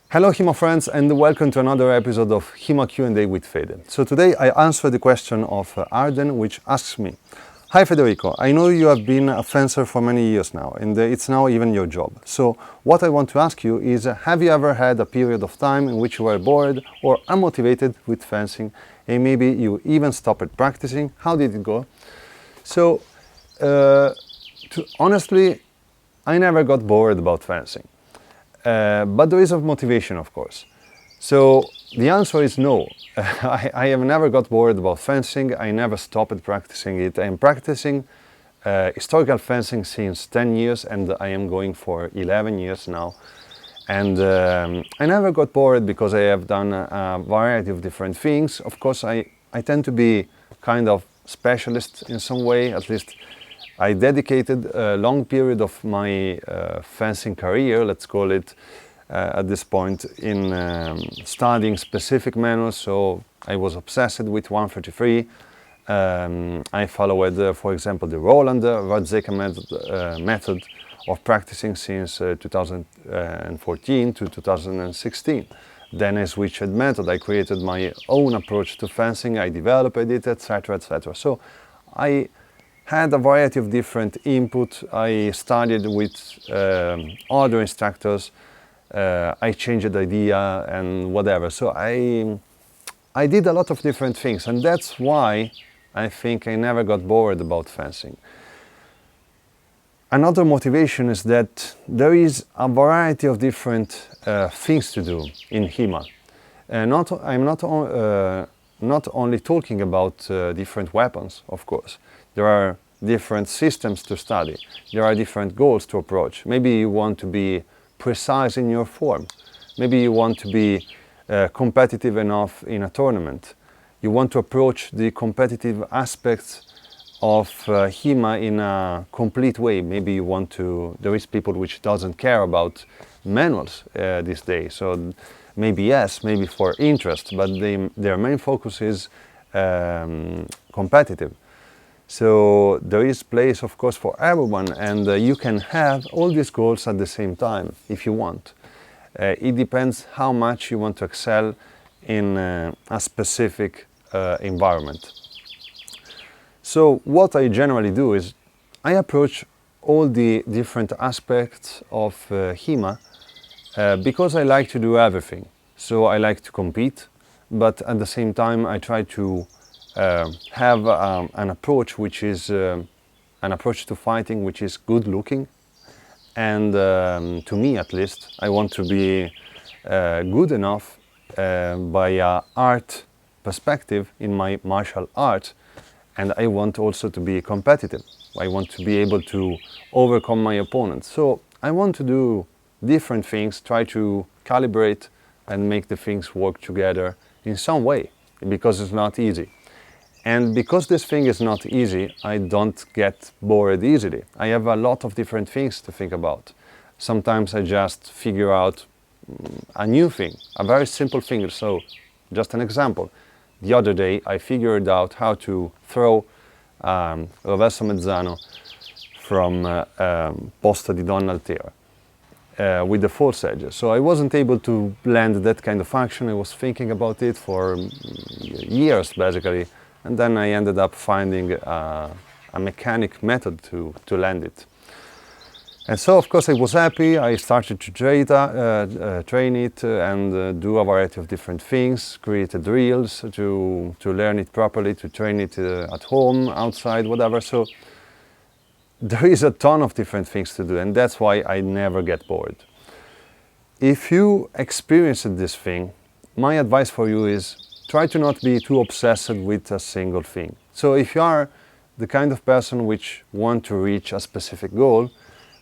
Hello HEMA friends, and welcome to another episode of HEMA Q&A with Fede. So today I answer the question of Arden, which asks me, "Hi Federico, I know you have been a fencer for many years now, and it's now even your job. So what I want to ask you is, have you ever had a period of time in which you were bored or unmotivated with fencing, and maybe you even stopped practicing? How did it go?" So honestly, I never got bored about fencing. But there is a motivation, of course. So the answer is no. I have never got bored about fencing. I never stopped practicing it. I am practicing historical fencing since 10 years, and I am going for 11 years now. And I never got bored because I have done a variety of different things. Of course, I tend to be kind of specialist in some way. At least I dedicated a long period of my fencing career, let's call it, at this point, in studying specific manuals. So I was obsessed with 133. I followed, for example, the Roland Radzeka method of practicing since 2014 to 2016. Then I switched method. I created my own approach to fencing. I developed it, etc., etc. So I had a variety of different input. I studied with other instructors. I changed the idea and whatever. So I did a lot of different things, and that's why I think I never got bored about fencing. Another motivation is that there is a variety of different things to do in HEMA. I'm not only talking about different weapons, of course. There are different systems to study. There are different goals to approach. Maybe you want to be precise in your form. Maybe you want to be competitive enough in a tournament. You want to approach the competitive aspects of HEMA in a complete way. Maybe you want to, there is people which doesn't care about manuals these days. So maybe yes, maybe for interest, but their main focus is competitive. So there is place, of course, for everyone, and you can have all these goals at the same time if you want. It depends how much you want to excel in a specific environment. So what I generally do is I approach all the different aspects of HEMA because I like to do everything. So I like to compete, but at the same time I try to have an approach which is an approach to fighting which is good looking, and to me at least I want to be good enough by an art perspective in my martial art, and I want also to be competitive. I want to be able to overcome my opponents. So I want to do different things, try to calibrate and make the things work together in some way, because it's not easy. And because this thing is not easy, I don't get bored easily. I have a lot of different things to think about. Sometimes I just figure out a new thing, a very simple thing. So, just an example. The other day I figured out how to throw Roverso Mezzano from Posta di Donna Altera with the false edge. So I wasn't able to land that kind of action. I was thinking about it for years, basically. And then I ended up finding a mechanic method to land it. And so, of course, I was happy. I started to train it and do a variety of different things, created drills to learn it properly, to train it at home, outside, whatever. So there is a ton of different things to do, and that's why I never get bored. If you experienced this thing, my advice for you is try to not be too obsessed with a single thing. So if you are the kind of person which want to reach a specific goal,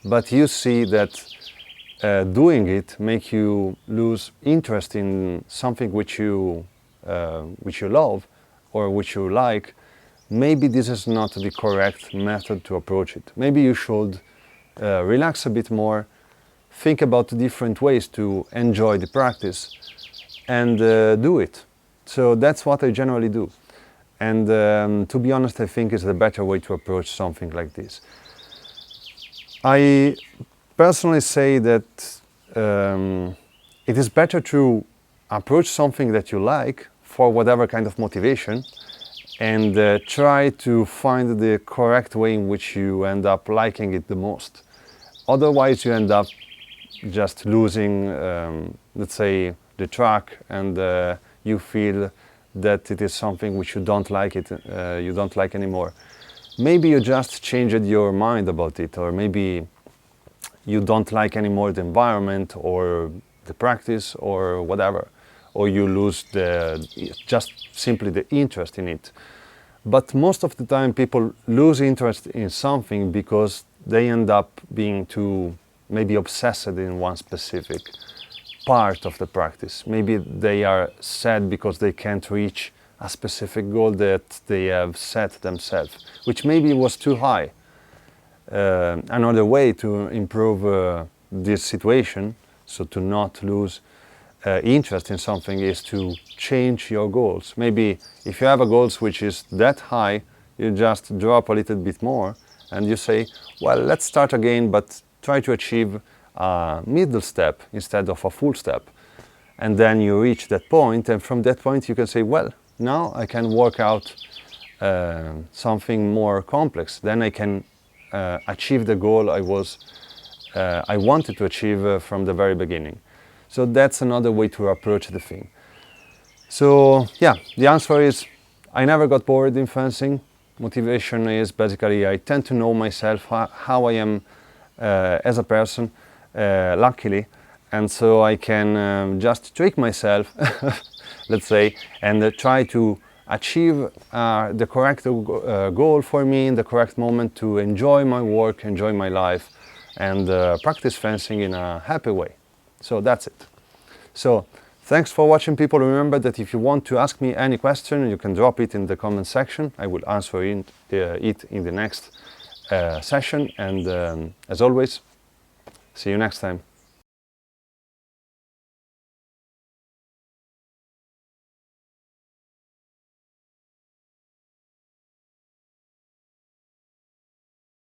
but you see that doing it make you lose interest in something which you love or which you like, maybe this is not the correct method to approach it. Maybe you should relax a bit more, think about different ways to enjoy the practice, and do it. So that's what I generally do. And to be honest, I think it's the better way to approach something like this. I personally say that it is better to approach something that you like for whatever kind of motivation, and try to find the correct way in which you end up liking it the most. Otherwise you end up just losing, let's say, the track, and you feel that it is something which you don't like anymore. Maybe you just changed your mind about it, or maybe you don't like anymore the environment or the practice or whatever, or you lose just simply the interest in it. But most of the time people lose interest in something because they end up being too maybe obsessed in one specific part of the practice. Maybe they are sad because they can't reach a specific goal that they have set themselves, which maybe was too high. Another way to improve this situation, so to not lose interest in something, is to change your goals. Maybe if you have a goals which is that high, you just drop a little bit more and you say, well, let's start again, but try to achieve a middle step instead of a full step. And then you reach that point, and from that point you can say, well, now I can work out something more complex. Then I can achieve the goal I wanted to achieve from the very beginning. So that's another way to approach the thing. So yeah, the answer is I never got bored in fencing. Motivation is basically I tend to know myself, how I am as a person, luckily, and so I can just trick myself, let's say, and try to achieve the correct goal for me in the correct moment to enjoy my work, enjoy my life, and practice fencing in a happy way. So that's it. So thanks for watching, people. Remember that if you want to ask me any question, you can drop it in the comment section. I will answer it in the next session, and as always, see you next time.